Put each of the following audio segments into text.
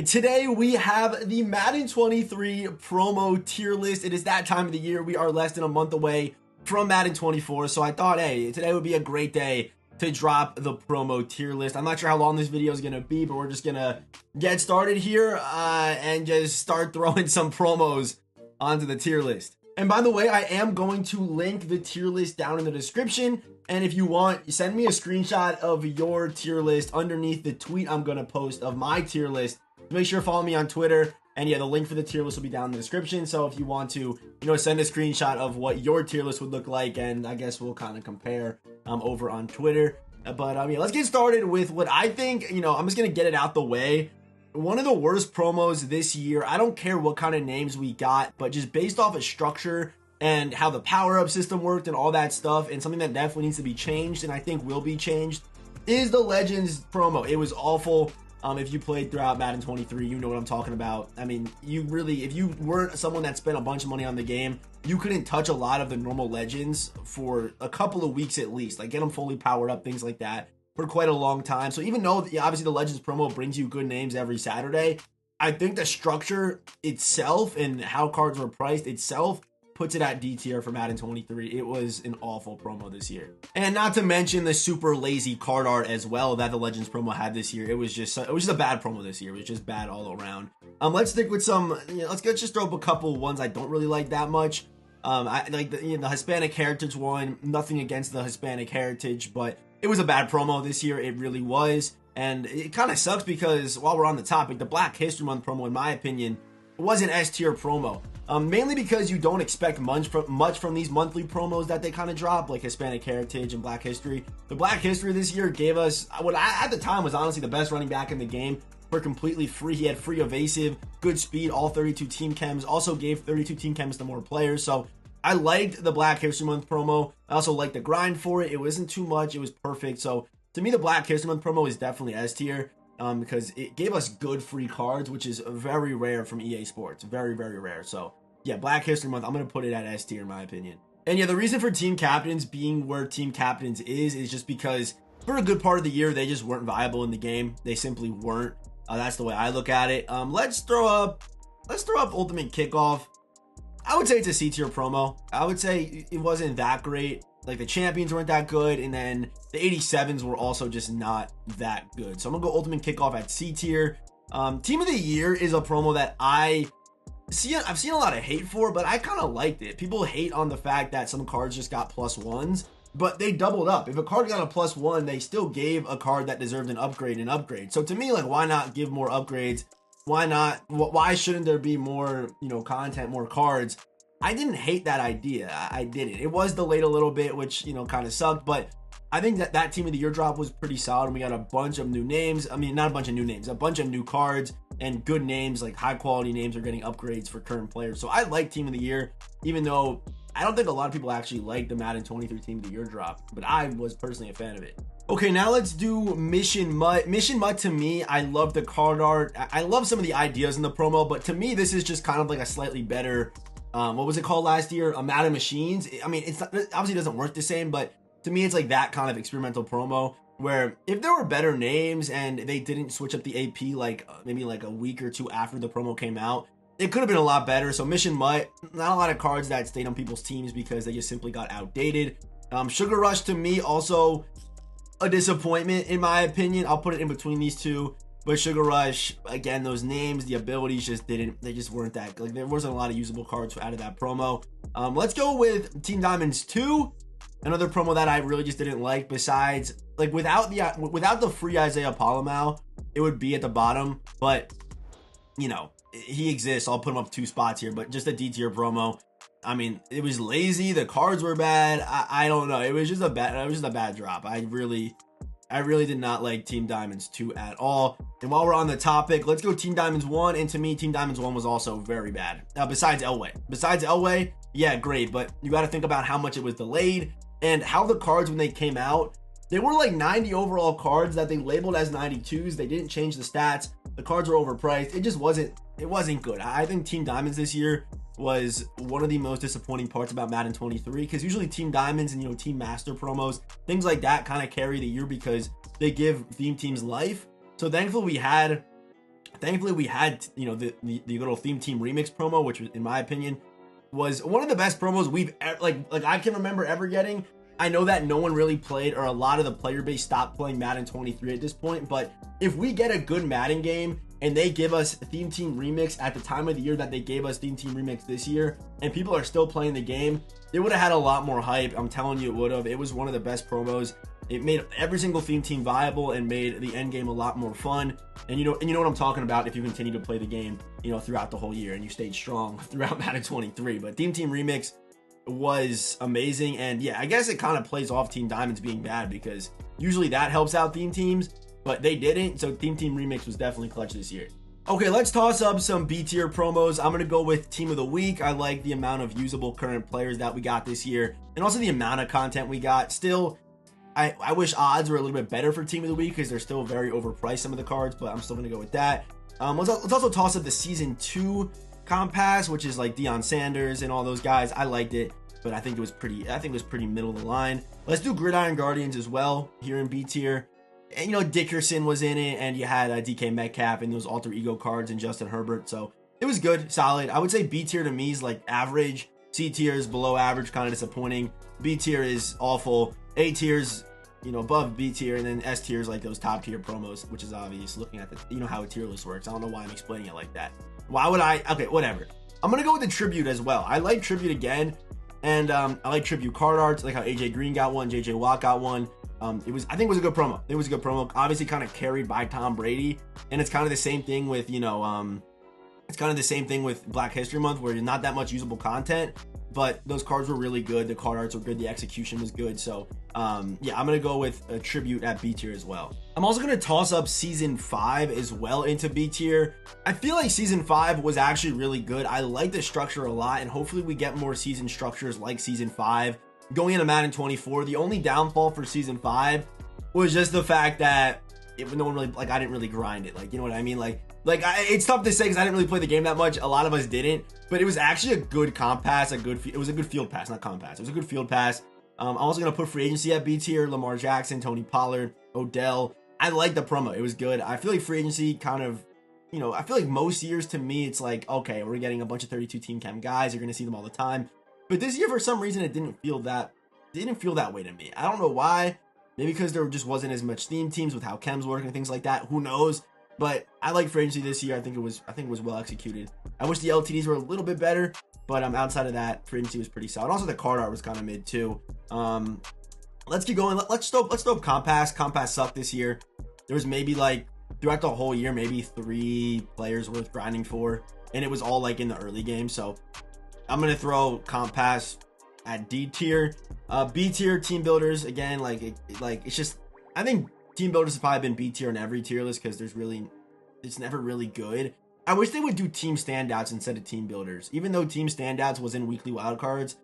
Today we have the Madden 23 promo tier list. It is that time of the year. We are less than a month away from Madden 24, so I thought, hey, today would be a great day to drop the promo tier list. I'm not sure how long this video is going to be, but we're just going to get started here and just start throwing some promos onto the tier list. And by the way, I am going to link the tier list down in the description. And if you want, send me a screenshot of your tier list underneath the tweet I'm going to post of my tier list. Make sure to follow me on Twitter. And yeah, the link for the tier list will be down in the description. So if you want to, send a screenshot of what your tier list would look like, and I guess we'll kind of compare over on Twitter. But yeah, let's get started with what I think, I'm just going to get it out the way. One of the worst promos this year. I don't care what kind of names we got, but just based off of structure and how the power-up system worked and all that stuff, and something that definitely needs to be changed, and I think will be changed, is the Legends promo. It was awful. If you played throughout Madden 23, you know what I'm talking about. I mean, if you weren't someone that spent a bunch of money on the game, you couldn't touch a lot of the normal Legends for a couple of weeks at least. Like, get them fully powered up, things like that, for quite a long time. So even though obviously the Legends promo brings you good names every Saturday, I think the structure itself and how cards were priced itself puts it at D tier for Madden 23. It was an awful promo this year. And not to mention the super lazy card art as well that the Legends promo had this year. It was just a bad promo this year. It was just bad all around. Let's stick with some, let's just throw up a couple ones I don't really like that much. I like the Hispanic Heritage one. Nothing against the Hispanic Heritage, but it was a bad promo this year. It really was. And it kind of sucks because while we're on the topic, the Black History Month promo, in my opinion, was an S tier promo. Mainly because you don't expect much from these monthly promos that they kind of drop, like Hispanic Heritage and Black History. The Black History this year gave us what at the time was honestly the best running back in the game for completely free. He had free evasive, good speed, all 32 team chems, also gave 32 team chems to more players. So I liked the Black History Month promo. I also liked the grind for it. It wasn't too much. It was perfect. So to me, the Black History Month promo is definitely S tier. Because it gave us good free cards, which is very rare from EA Sports. Very, very rare. So, yeah, Black History Month, I'm going to put it at S tier in my opinion. And yeah, the reason for team captains being where team captains is just because for a good part of the year, they just weren't viable in the game. They simply weren't. That's the way I look at it. Let's throw up Ultimate Kickoff. I would say it's a C tier promo. I would say it wasn't that great. Like, the champions weren't that good, and then the 87s were also just not that good. So I'm gonna go Ultimate Kickoff at C tier. Team of the Year is a promo that I've seen a lot of hate for, but I kind of liked it. People hate on the fact that some cards just got +1s, but they doubled up. If a card got a +1, they still gave a card that deserved an upgrade. So to me, like, why not give more upgrades? Why shouldn't there be more, content, more cards? I didn't hate that idea. I didn't. It was delayed a little bit, which, kind of sucked, but I think that Team of the Year drop was pretty solid. And we got a bunch of new names. I mean, not a bunch of new names, a bunch of new cards and good names, like high quality names are getting upgrades for current players. So I like Team of the Year, even though I don't think a lot of people actually like the Madden 23 Team of the Year drop, but I was personally a fan of it. Okay, now let's do Mission Mutt. Mission Mutt, to me, I love the card art. I love some of the ideas in the promo, but to me, this is just kind of like a slightly better what was it called last year? Madden Machines. I mean, it obviously doesn't work the same, but to me, it's like that kind of experimental promo where if there were better names and they didn't switch up the AP maybe like a week or two after the promo came out, it could have been a lot better. So Mission Mutt, not a lot of cards that stayed on people's teams because they just simply got outdated. Sugar Rush, to me, also a disappointment in my opinion. I'll put it in between these two. But Sugar Rush, again, those names, the abilities they just weren't that good. Like, there wasn't a lot of usable cards out of that promo. Let's go with Team Diamonds 2. Another promo that I really just didn't like. Besides, like, without the free Isaiah Palomau, it would be at the bottom. But, he exists. I'll put him up 2 spots here. But just a D tier promo. I mean, it was lazy. The cards were bad. I don't know. It was just a bad drop. I really did not like Team Diamonds 2 at all. And while we're on the topic, let's go Team Diamonds 1. And to me, Team Diamonds 1 was also very bad. Besides Elway, yeah, great. But you got to think about how much it was delayed and how the cards, when they came out, they were like 90 overall cards that they labeled as 92s. They didn't change the stats. The cards were overpriced. It wasn't good. I think Team Diamonds this year was one of the most disappointing parts about Madden 23, because usually Team Diamonds and Team Master promos, things like that kind of carry the year because they give theme teams life. So thankfully we had Thankfully, we had, you know, the little theme team remix promo, which was, in my opinion, was one of the best promos we've like I can remember ever getting. I know that no one really played, or a lot of the player base stopped playing Madden 23 at this point, but if we get a good Madden game and they give us Theme Team Remix at the time of the year that they gave us Theme Team Remix this year, and people are still playing the game, it would have had a lot more hype. I'm telling you, it would have. It was one of the best promos. It made every single theme team viable and made the end game a lot more fun. And you know what I'm talking about if you continue to play the game, you know, throughout the whole year and you stayed strong throughout Madden 23. But Theme Team Remix was amazing, and yeah, I guess it kind of plays off Team Diamonds being bad because usually that helps out theme teams, but they didn't. So Theme Team Remix was definitely clutch this year. Okay, let's toss up some B tier promos. I'm gonna go with Team of the Week. I like the amount of usable current players that we got this year, and also the amount of content we got. Still, I wish odds were a little bit better for Team of the Week because they're still very overpriced, some of the cards, but I'm still gonna go with that. Let's also toss up the Season 2 Comp Pass, which is like Deion Sanders and all those guys. I liked it, but I think it was pretty middle of the line. Let's do Gridiron Guardians as well here in B tier. And you know, Dickerson was in it, and you had DK Metcalf and those alter ego cards and Justin Herbert, so it was good, solid. I would say B tier to me is like average, C tier is below average, kind of disappointing, B tier is awful, A tier's, you know, above B tier, and then S tier is like those top tier promos, which is obvious looking at the, you know, how a tier list works. I don't know why I'm explaining it like that. Why would I? Okay, whatever. I'm gonna go with the Tribute as well. I like Tribute again, and I like Tribute card arts, like how AJ Green got one, JJ Watt got one. I think it was a good promo. It was a good promo. Obviously, kind of carried by Tom Brady, and it's kind of the same thing with, you know, it's kind of the same thing with Black History Month, where there's not that much usable content, but those cards were really good. The card arts were good. The execution was good. So, yeah, I'm gonna go with a Tribute at B tier as well. I'm also gonna toss up Season 5 as well into B tier. I feel like Season 5 was actually really good. I like the structure a lot, and hopefully we get more season structures like Season 5 going into Madden 24. The only downfall for Season 5 was just the fact that no one really, like, I didn't really grind it. Like, you know what I mean? It's tough to say because I didn't really play the game that much. A lot of us didn't, but it was actually a good comp pass. It was a good field pass, not comp pass. It was a good field pass. I'm also gonna put free agency at B tier. Lamar Jackson, Tony Pollard, Odell. I like the promo. It was good. I feel like free agency kind of, you know, I feel like most years to me it's like, okay, we're getting a bunch of 32 team chem guys. You're gonna see them all the time. But this year, for some reason, it didn't feel that way to me. I don't know why. Maybe because there just wasn't as much theme teams with how chems work and things like that. Who knows? But I like free agency this year. I think it was well executed. I wish the LTDs were a little bit better, but outside of that, free agency was pretty solid. Also, the card art was kind of mid too. Let's keep going. Let's throw Comp Pass. Comp Pass sucked this year. There was maybe like throughout the whole year, maybe 3 players worth grinding for, and it was all like in the early game. So I'm gonna throw Comp Pass at D tier. B tier Team Builders again. It's just, I think Team Builders have probably been B tier in every tier list because it's never really good. I wish they would do Team Standouts instead of Team Builders. Even though Team Standouts was in weekly wildcards,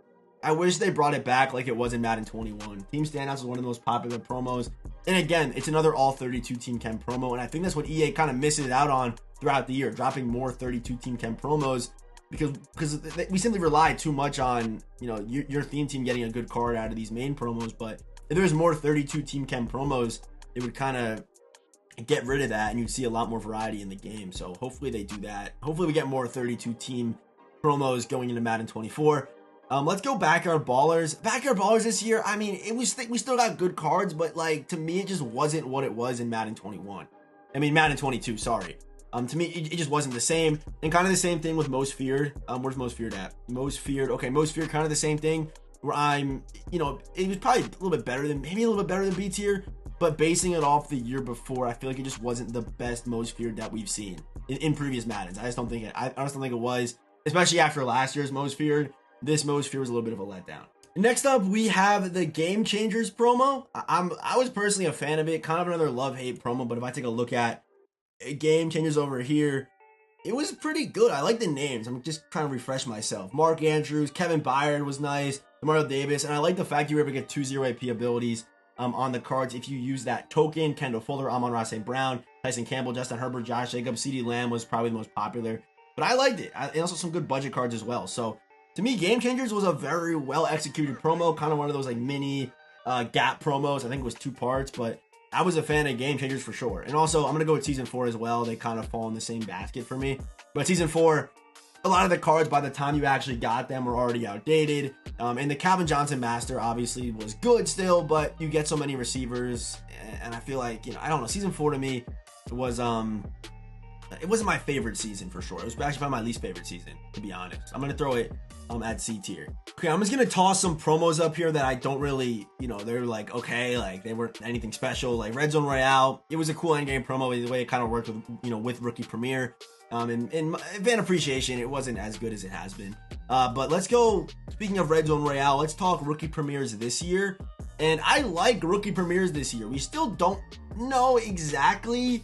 I wish they brought it back like it was in Madden 21. Team Standouts was one of the most popular promos. And again, it's another all 32 team chem promo. And I think that's what EA kind of misses out on throughout the year, dropping more 32 team chem promos because we simply rely too much on, you know, your theme team getting a good card out of these main promos. But if there's more 32 team chem promos, it would kind of get rid of that and you'd see a lot more variety in the game. So hopefully they do that. Hopefully we get more 32 team promos going into Madden 24. Let's go Backyard Ballers. Backyard Ballers this year, I mean, we still got good cards, but like to me it just wasn't what it was in Madden 21. I mean Madden 22, sorry. To me it just wasn't the same. And kind of the same thing with Most Feared. Where's Most Feared at? Most Feared. Okay, Most Feared, kind of the same thing. Where you know, it was probably a little bit better than B tier, but basing it off the year before, I feel like it just wasn't the best Most Feared that we've seen in previous Maddens. I just don't think it was, especially after last year's Most Feared. This Most Feared was a little bit of a letdown. Next up, we have the Game Changers promo. I was personally a fan of it, kind of another love-hate promo, but if I take a look at Game Changers over here, it was pretty good. I like the names. I'm just trying to refresh myself. Mark Andrews, Kevin Byard was nice, Demario Davis, and I like the fact you were able to get 2 0 AP abilities on the cards if you use that token. Kendall Fuller, Amon-Ra St. Brown, Tyson Campbell, Justin Herbert, Josh Jacobs, CeeDee Lamb was probably the most popular, but I liked it. And also some good budget cards as well. So to me, Game Changers was a very well executed promo, kind of one of those like mini gap promos. I think it was 2 parts, but I was a fan of game changers for sure. And also, I'm going to go with season 4 as well. They kind of fall in the same basket for me. But season 4, a lot of the cards by the time you actually got them were already outdated. And the Calvin Johnson Master obviously was good still, but you get so many receivers. And I feel like, I don't know, season 4 to me was, it wasn't my favorite season for sure. It was actually probably my least favorite season, to be honest. I'm going to throw it at C tier. Okay, I'm just going to toss some promos up here that I don't really, they're like, okay, like they weren't anything special. Like Red Zone Royale, it was a cool endgame promo, the way it kind of worked with, with Rookie Premier. And fan appreciation, it wasn't as good as it has been. But let's go, speaking of Red Zone Royale, let's talk Rookie Premiers this year. And I like Rookie Premiers this year. We still don't know exactly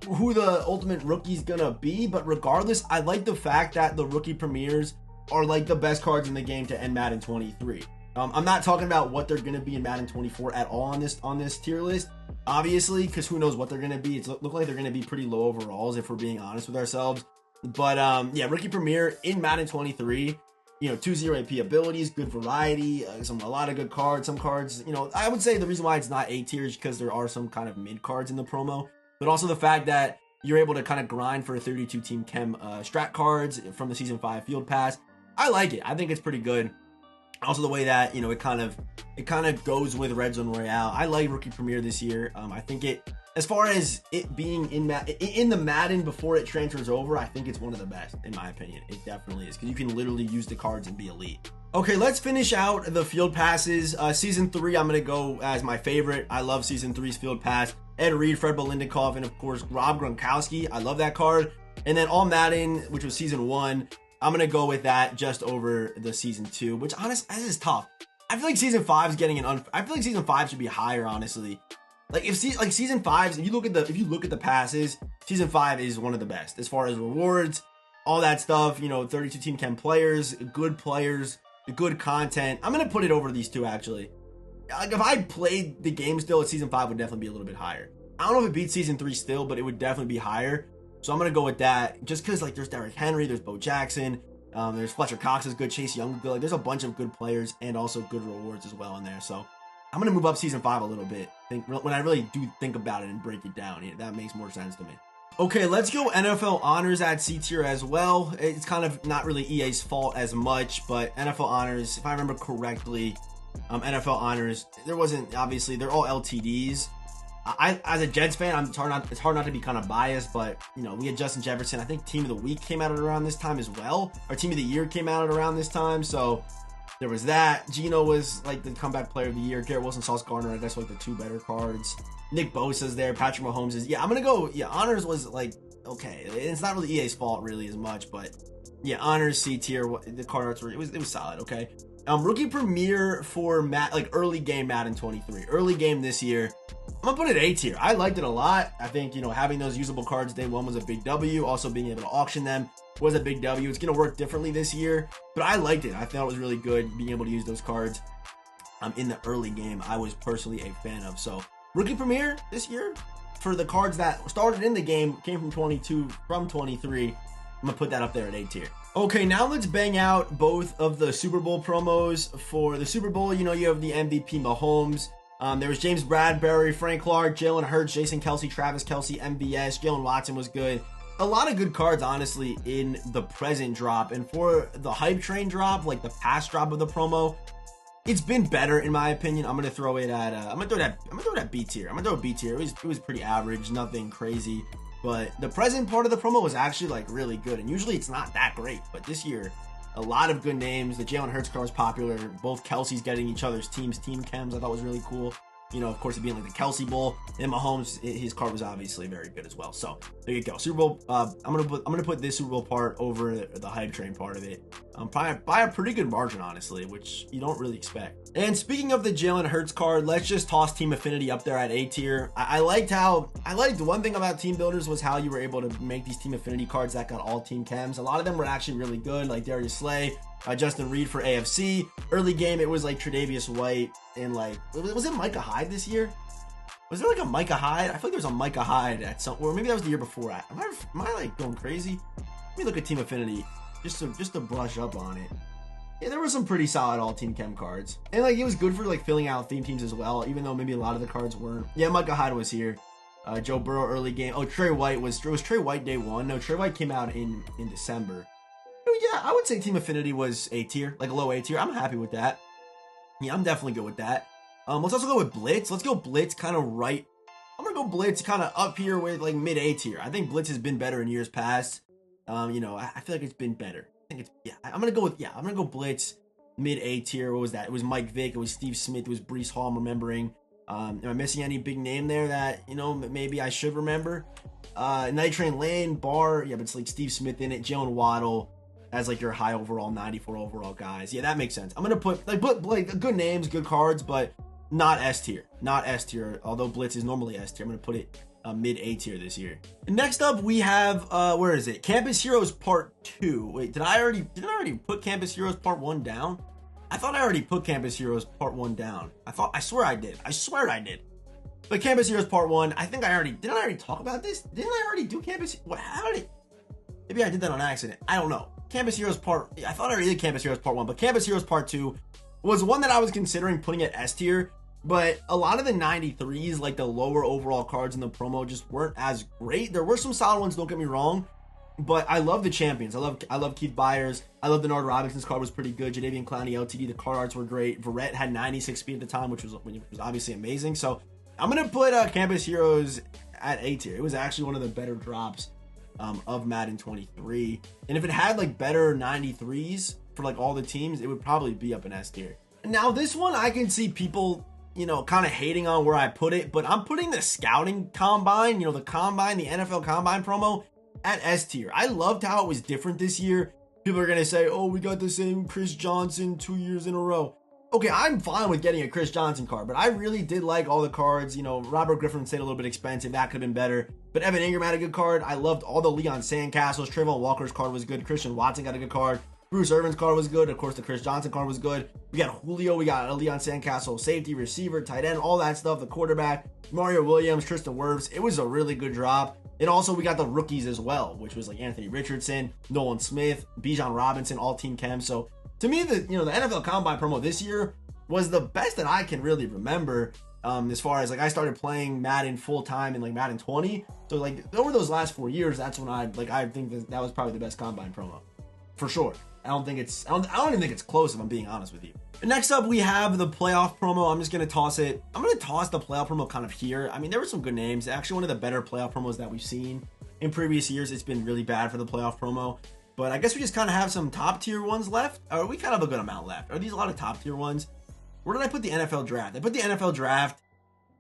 who the ultimate rookie's gonna be, but regardless, I like the fact that the Rookie Premiers are like the best cards in the game to end Madden 23. I'm not talking about what they're gonna be in Madden 24 at all on this tier list, obviously, because who knows what they're gonna be. It look like they're gonna be pretty low overalls if we're being honest with ourselves. But yeah, Rookie Premier in Madden 23, 2-0 AP abilities, good variety, a lot of good cards. Some cards, I would say the reason why it's not A tier is because there are some kind of mid cards in the promo, but also the fact that you're able to kind of grind for 32 team chem strat cards from the season 5 field pass. I like it. I think it's pretty good. Also the way that, it kind of goes with Red Zone Royale. I like Rookie Premier this year. I think it, as far as it being in the Madden before it transfers over, I think it's one of the best, in my opinion. It definitely is, because you can literally use the cards and be elite. Okay, let's finish out the field passes. Season 3, I'm going to go as my favorite. I love Season 3's field pass. Ed Reed, Fred Belindikov, and of course, Rob Gronkowski. I love that card. And then All Madden, which was Season 1, I'm going to go with that just over the Season 2, which honestly, this is tough. I feel like Season 5 is getting I feel like Season 5 should be higher, honestly. Like Season 5, if you look at the passes, Season 5 is one of the best as far as rewards, all that stuff, 32 team chem players, good content. I'm going to put it over these two, actually. Like, if I played the game still, Season 5 would definitely be a little bit higher. I don't know if it beats Season 3 still, but it would definitely be higher. So I'm going to go with that, just because, like, there's Derrick Henry, there's Bo Jackson, there's Fletcher Cox is good, Chase Young is good. Like, there's a bunch of good players and also good rewards as well in there. So I'm going to move up Season 5 a little bit. When I really do think about it and break it down, that makes more sense to me. Okay, let's go NFL Honors at C tier as well. It's kind of not really EA's fault as much, but NFL Honors, if I remember correctly, NFL Honors, there wasn't, obviously, they're all LTDs. As a Jets fan, it's hard not to be kind of biased, but, we had Justin Jefferson. I think Team of the Week came out at around this time as well. Or Team of the Year came out at around this time, so there was that. Geno was like the comeback player of the year. Garrett Wilson, Sauce Gardner, I guess, like the two better cards. Nick Bosa's there. Patrick Mahomes is. Yeah, I'm going to go. Yeah, Honors was like, okay. It's not really EA's fault really as much, but yeah, Honors C tier. The card arts were, it was solid, okay? Rookie Premier for early game Madden 23. Early game this year. I'm going to put it A tier. I liked it a lot. I think, having those usable cards day one was a big W. Also being able to auction them was a big W. It's going to work differently this year, but I liked it. I thought it was really good being able to use those cards in the early game. I was personally a fan of. So Rookie Premier this year for the cards that started in the game, came from 22, from 23. I'm going to put that up there at A tier. Okay, now let's bang out both of the Super Bowl promos. For the Super Bowl, you have the MVP Mahomes. There was James Bradbury, Frank Clark, Jalen Hurts, Jason Kelsey, Travis Kelsey, MVS, Jalen Watson was good. A lot of good cards, honestly, in the present drop. And for the hype train drop, like the past drop of the promo, it's been better in my opinion. I'm gonna throw it at I'm gonna throw it at B tier. I'm gonna throw it B tier. It was pretty average, nothing crazy. But the present part of the promo was actually like really good. And usually it's not that great. But this year, a lot of good names. The Jalen Hurts card was popular. Both Kelsey's getting each other's team chems. I thought was really cool. Of course, it being like the Kelsey Bowl. And Mahomes, his card was obviously very good as well. So there you go. Super Bowl. I'm gonna put this Super Bowl part over the hype train part of it. Probably by a pretty good margin, honestly, which you don't really expect. And speaking of the Jalen Hurts card, let's just toss Team Affinity up there at A tier. I liked one thing about Team Builders was how you were able to make these Team Affinity cards that got all team chems. A lot of them were actually really good, like Darius Slay, Justin Reed for AFC. Early game, it was like Tre'Davious White and was it Micah Hyde this year? Was there like a Micah Hyde? I feel like there was a Micah Hyde at some, or maybe that was the year before. Am I like going crazy? Let me look at Team Affinity just to brush up on it. Yeah, there were some pretty solid all team chem cards. And like it was good for like filling out theme teams as well, even though maybe a lot of the cards weren't. Yeah, Micah Hyde was here. Joe Burrow early game. Oh, Trey White was Trey White day one? No, Trey White came out in December. Oh, yeah, I would say Team Affinity was A tier, like a low A tier. I'm happy with that. Yeah, I'm definitely good with that. Let's also go with Blitz. Let's go Blitz kind of right. I'm gonna go Blitz kind of up here with like mid A tier. I think Blitz has been better in years past. You know, I feel like it's been better. I think it's, I'm gonna go Blitz mid A tier. What was that? It was Mike Vick, it was Steve Smith, it was Breece Hall, I'm remembering. Am I missing any big name there that, you know, maybe I should remember? Night Train Lane, Barr, yeah, but it's like Steve Smith in it, Jalen Waddle as like your high overall, 94 overall guys. Yeah, that makes sense. I'm gonna put like good names, good cards, but not S tier. Not S tier, although Blitz is normally S tier. I'm gonna put it mid A tier this year. Next up, we have where is it? Campus Heroes Part 2. Wait, did I already put Campus Heroes Part 1 down? I thought I already put Campus Heroes Part 1 down. I swear I did. I swear I did. But Campus Heroes Part 1, I think didn't I already talk about this? Didn't I already do Campus? What, how did it? Maybe I did that on accident. I don't know. Campus Heroes I thought I already did Campus Heroes Part 1, but Campus Heroes Part 2 was one that I was considering putting at S tier, but a lot of the 93s, like the lower overall cards in the promo, just weren't as great. There were some solid ones, don't get me wrong, but I love the champions. I love Keith Byers. I love Denard Robinson's card was pretty good. Jadeveon Clowney, LTD, the card arts were great. Verrett had 96 speed at the time, which was obviously amazing. So I'm gonna put Campus Heroes at A tier. It was actually one of the better drops of Madden 23. And if it had like better 93s for like all the teams, it would probably be up in S tier. Now this one I can see people, you know, kind of hating on where I put it, but I'm putting the scouting combine, you know, the combine, the NFL combine promo at S tier. I loved how it was different this year. People are going to say, oh, we got the same Chris Johnson 2 years in a row. Okay, I'm fine with getting a Chris Johnson card, but I really did like all the cards. You know, Robert Griffin stayed a little bit expensive. That could have been better. But Evan Ingram had a good card. I loved all the Leon Sandcastles. Trayvon Walker's card was good. Christian Watson got a good card. Bruce Irvin's card was good. Of course, the Chris Johnson card was good. We got Julio. We got a Leon Sandcastle, safety, receiver, tight end, all that stuff. The quarterback, Mario Williams, Tristan Wirfs. It was a really good drop. And also, we got the rookies as well, which was like Anthony Richardson, Nolan Smith, Bijan Robinson, all team chem. So to me, the NFL Combine promo this year was the best that I can really remember. As far as like I started playing Madden full time in like Madden 20. So like over those last 4 years, that's when I think that was probably the best Combine promo for sure. I don't even think it's close if I'm being honest with you. And next up, we have the playoff promo. I'm just going to toss it. I'm going to toss the playoff promo kind of here. I mean, there were some good names. Actually, one of the better playoff promos that we've seen in previous years. It's been really bad for the playoff promo. But I guess we just kind of have some top tier ones left. Or we kind of have a good amount left. Are these a lot of top tier ones? Where did I put the NFL draft? I put the NFL draft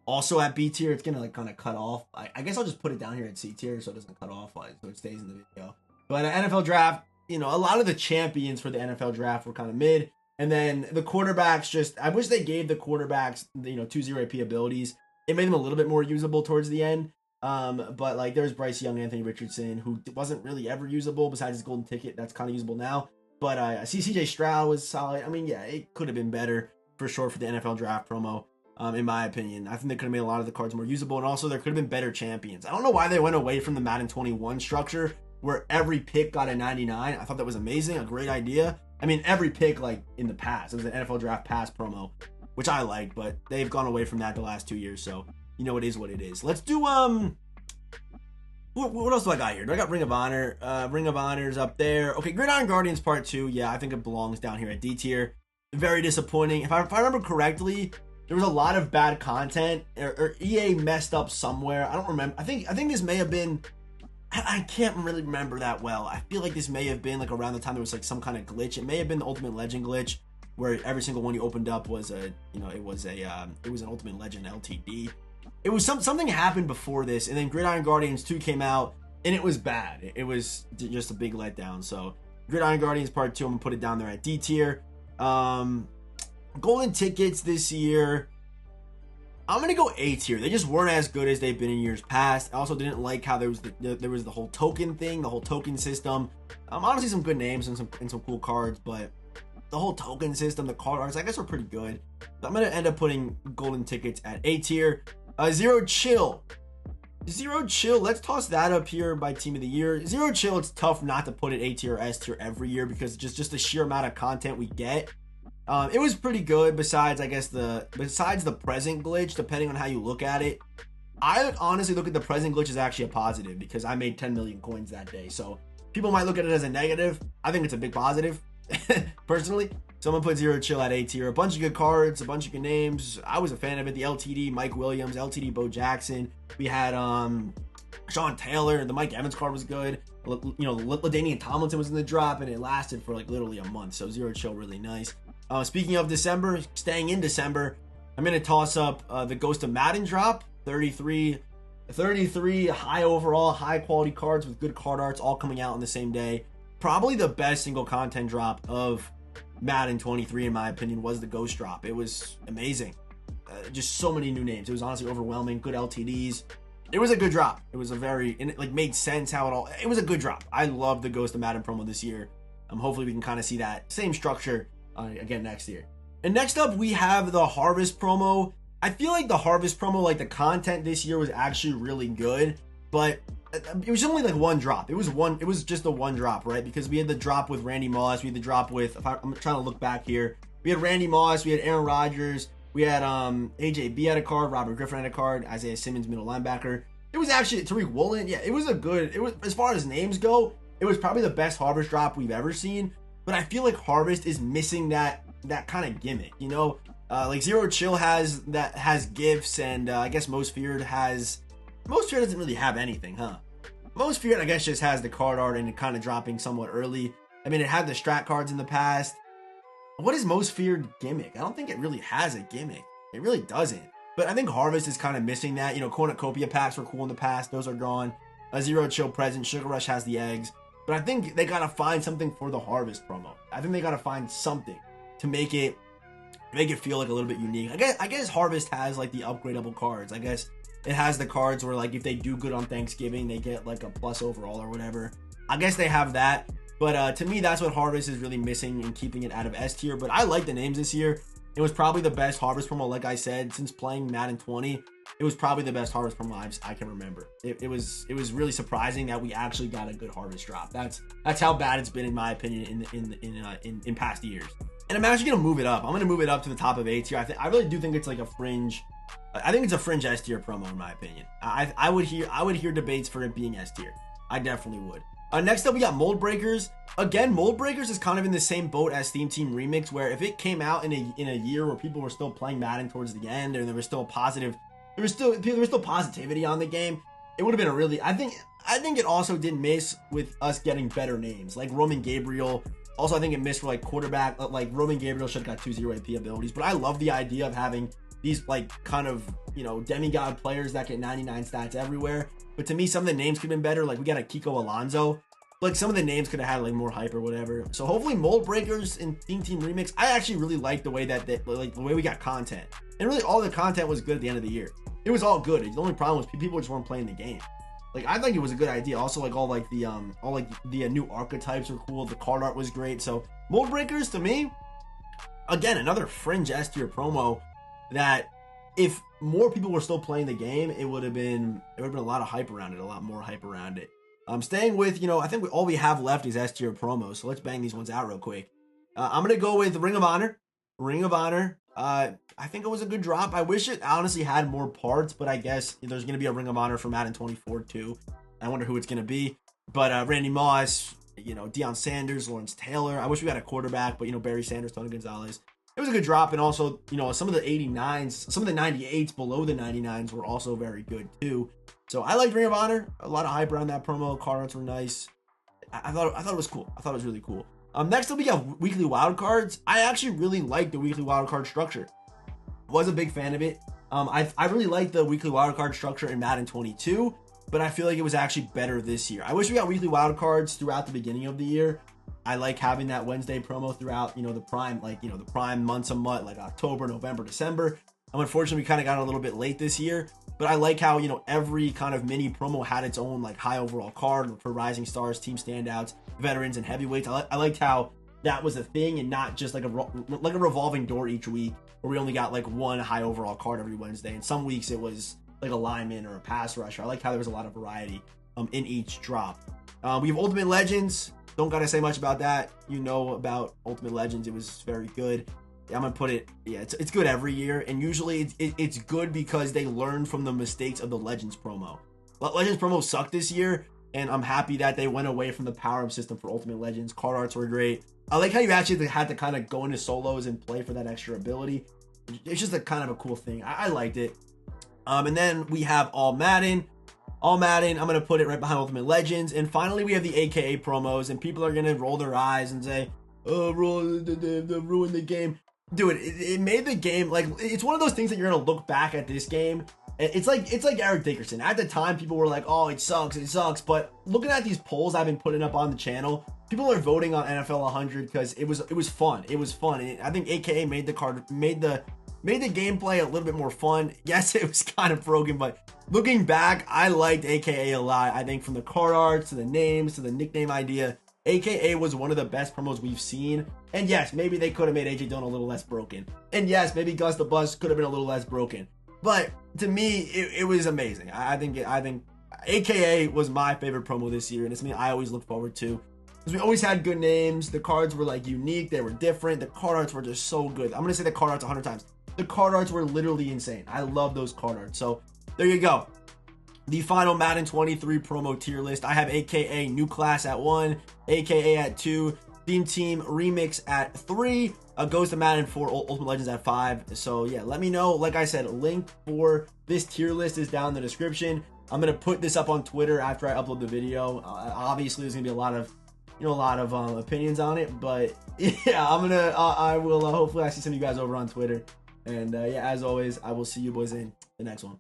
also at B tier. It's going to like kind of cut off. I guess I'll just put it down here at C tier so it doesn't cut off, so it stays in the video. But NFL draft, you know, a lot of the champions for the NFL draft were kind of mid. And then the quarterbacks, I wish they gave the quarterbacks, you know, 2-0 AP abilities. It made them a little bit more usable towards the end. But like there's Bryce Young, Anthony Richardson, who wasn't really ever usable besides his golden ticket. That's kind of usable now. But I see CJ Stroud was solid. I mean, yeah, it could have been better for sure for the NFL draft promo. In my opinion, I think they could have made a lot of the cards more usable. And also there could have been better champions. I don't know why they went away from the Madden 21 structure where every pick got a 99. I thought that was amazing, a great idea. I mean, every pick like in the past, it was an NFL draft pass promo, which I liked, but they've gone away from that the last 2 years. So, you know, it is what it is. Let's do, what else do I got here? Do I got Ring of Honor? Ring of Honor's up there. Okay, Gridiron Guardians Part 2. Yeah, I think it belongs down here at D tier. Very disappointing. If I remember correctly, there was a lot of bad content, or EA messed up somewhere. I don't remember. I think this may have been, I can't really remember that well. I feel like this may have been like around the time there was like some kind of glitch. It may have been the Ultimate Legend glitch where every single one you opened up was it was an Ultimate Legend LTD. It was something happened before this, and then Gridiron Guardians 2 came out and it was bad. It was just a big letdown. So Gridiron Guardians Part 2, I'm gonna put it down there at D tier. Golden tickets this year, I'm gonna go A tier. They just weren't as good as they've been in years past. I also didn't like how there was the whole token thing, the whole token system. Honestly, some good names and some cool cards, but the whole token system, the card arts, I guess were pretty good. So I'm gonna end up putting golden tickets at A tier. Zero Chill. Zero Chill, let's toss that up here by team of the year. Zero Chill, it's tough not to put it A tier or S tier every year because just the sheer amount of content we get. It was pretty good besides, I guess, besides the present glitch, depending on how you look at it. I would honestly look at the present glitch as actually a positive because I made 10 million coins that day. So people might look at it as a negative. I think it's a big positive, personally. So I'm gonna put Zero Chill at A tier. A bunch of good cards, a bunch of good names. I was a fan of it. The LTD, Mike Williams, LTD, Bo Jackson. We had Sean Taylor. The Mike Evans card was good. You know, LaDainian Tomlinson was in the drop, and it lasted for like literally a month. So Zero Chill, really nice. Speaking of December, staying in December, I'm gonna toss up the Ghost of Madden drop. 33 high overall, high quality cards with good card arts, all coming out on the same day. Probably the best single content drop of Madden 23, in my opinion, was the Ghost drop. It was amazing. Just so many new names. It was honestly overwhelming. Good LTDs. It was a good drop. It was a very, and it like made sense how it was a good drop. I love the Ghost of Madden promo this year. Hopefully we can kind of see that same structure again next year. And next up we have the Harvest promo. I feel like the Harvest promo, like the content this year was actually really good, but it was only like one drop. It was just the one drop, right? Because we had the drop with Randy Moss, we had the drop with, I'm trying to look back here. We had Randy Moss, we had Aaron Rodgers, we had AJB had a card, Robert Griffin had a card, Isaiah Simmons, middle linebacker. It was actually Tariq Woolen. Yeah, it was as far as names go, it was probably the best Harvest drop we've ever seen. But I feel like Harvest is missing that kind of gimmick, you know? Like Zero Chill has gifts, and I guess Most Feared doesn't really have anything, huh? Most Feared, I guess, just has the card art and it kind of dropping somewhat early. I mean, it had the strat cards in the past. What is Most Feared gimmick? I don't think it really has a gimmick. It really doesn't. But I think Harvest is kind of missing that. You know, Cornucopia packs were cool in the past. Those are gone. A Zero Chill present. Sugar Rush has the eggs. But I think they got to find something for the Harvest promo. I think they got to find something to make it feel like a little bit unique. I guess Harvest has like the upgradable cards. I guess it has the cards where like if they do good on Thanksgiving, they get like a plus overall or whatever. I guess they have that. But to me, that's what Harvest is really missing and keeping it out of S tier. But I like the names this year. It was probably the best Harvest promo, like I said, since playing Madden 20. It was probably the best Harvest promo I can remember. It was really surprising that we actually got a good Harvest drop. That's how bad it's been in my opinion in past years. And I'm actually gonna move it up. I'm gonna move it up to the top of A tier. I really do think it's like a fringe. I think it's a fringe S tier promo in my opinion. I would hear debates for it being S tier. I definitely would. Next up, we got Mold Breakers. Again, Mold Breakers is kind of in the same boat as Theme Team Remix, where if it came out in a year where people were still playing Madden towards the end, and there was still positivity on the game, it would have been a really. I think it also did miss with us getting better names like Roman Gabriel. Also, I think it missed for like quarterback. Like Roman Gabriel should have got 2-0 AP abilities, but I love the idea of having these like kind of, you know, demigod players that get 99 stats everywhere. But to me, some of the names could have been better. Like we got a Kiko Alonso. Like some of the names could have had like more hype or whatever. So hopefully Mold Breakers and Theme Team Remix. I actually really like the way that like the way we got content. And really all the content was good at the end of the year. It was all good. The only problem was people just weren't playing the game. Like I think it was a good idea. Also like all the new archetypes were cool. The card art was great. So Mold Breakers to me, again, another fringe S tier promo that if more people were still playing the game, it would have been a lot of hype around it, a lot more hype around it. Staying with, you know, I think all we have left is S tier promos, so let's bang these ones out real quick. I'm gonna go with Ring of Honor. I think it was a good drop. I wish it honestly had more parts, but I guess there's gonna be a Ring of Honor for Madden 24 too. I wonder who it's gonna be. But Randy Moss, you know, Deion Sanders, Lawrence Taylor. I wish we had a quarterback, but you know, Barry Sanders, Tony Gonzalez. It was a good drop, and also, you know, some of the 89s, some of the 98s below the 99s were also very good too. So I liked Ring of Honor. A lot of hype around that promo. Card arts were nice. I thought it was cool. I thought it was really cool. Next up, we got weekly wildcards. I actually really like the weekly wildcard structure. Was a big fan of it. I really liked the weekly wildcard structure in Madden 22, but I feel like it was actually better this year. I wish we got weekly wildcards throughout the beginning of the year. I like having that Wednesday promo throughout, you know, the prime months a month, like October, November, December. Unfortunately, we kind of got a little bit late this year, but I like how, you know, every kind of mini promo had its own like high overall card for rising stars, team standouts, veterans, and heavyweights. I liked how that was a thing and not just like a revolving door each week where we only got like one high overall card every Wednesday. And some weeks it was like a lineman or a pass rusher. I like how there was a lot of variety in each drop. We have Ultimate Legends. Don't gotta say much about that. You know about Ultimate Legends. It was very good. I'm gonna put it, yeah, it's good every year, and usually it's good because they learn from the mistakes of the Legends promo. Legends promo sucked this year, and I'm happy that they went away from the power-up system for Ultimate Legends. Card arts were great. I like how you actually had to kind of go into solos and play for that extra ability. It's just a kind of a cool thing. I liked it. And then we have All Madden. All Madden, I'm gonna put it right behind Ultimate Legends. And finally, we have the AKA promos, and people are gonna roll their eyes and say, "Oh, ruin the game." Dude, it made the game, like, it's one of those things that you're gonna look back at this game. It's like Eric Dickerson. At the time, people were like, "Oh, it sucks." But looking at these polls I've been putting up on the channel, people are voting on NFL 100 because it was fun. It was fun. And I think AKA made the gameplay a little bit more fun. Yes, it was kind of broken, but looking back, I liked AKA a lot. I think from the card arts to the names to the nickname idea, AKA was one of the best promos we've seen. And yes, maybe they could have made AJ Dillon a little less broken. And yes, maybe Gus the Bus could have been a little less broken. But to me, it was amazing. I think AKA was my favorite promo this year, and it's something I always look forward to. Because we always had good names. The cards were like unique. They were different. The card arts were just so good. I'm going to say the card arts 100 times. The card arts were literally insane. I love those card arts. So there you go. The final Madden 23 promo tier list. I have AKA New Class at 1, AKA at 2, Theme Team Remix at 3, goes to Madden 4, Ultimate Legends at 5. So yeah, let me know. Like I said, link for this tier list is down in the description. I'm going to put this up on Twitter after I upload the video. Obviously, there's going to be a lot of opinions on it, but yeah, I will hopefully I see some of you guys over on Twitter. And yeah, as always, I will see you boys in the next one.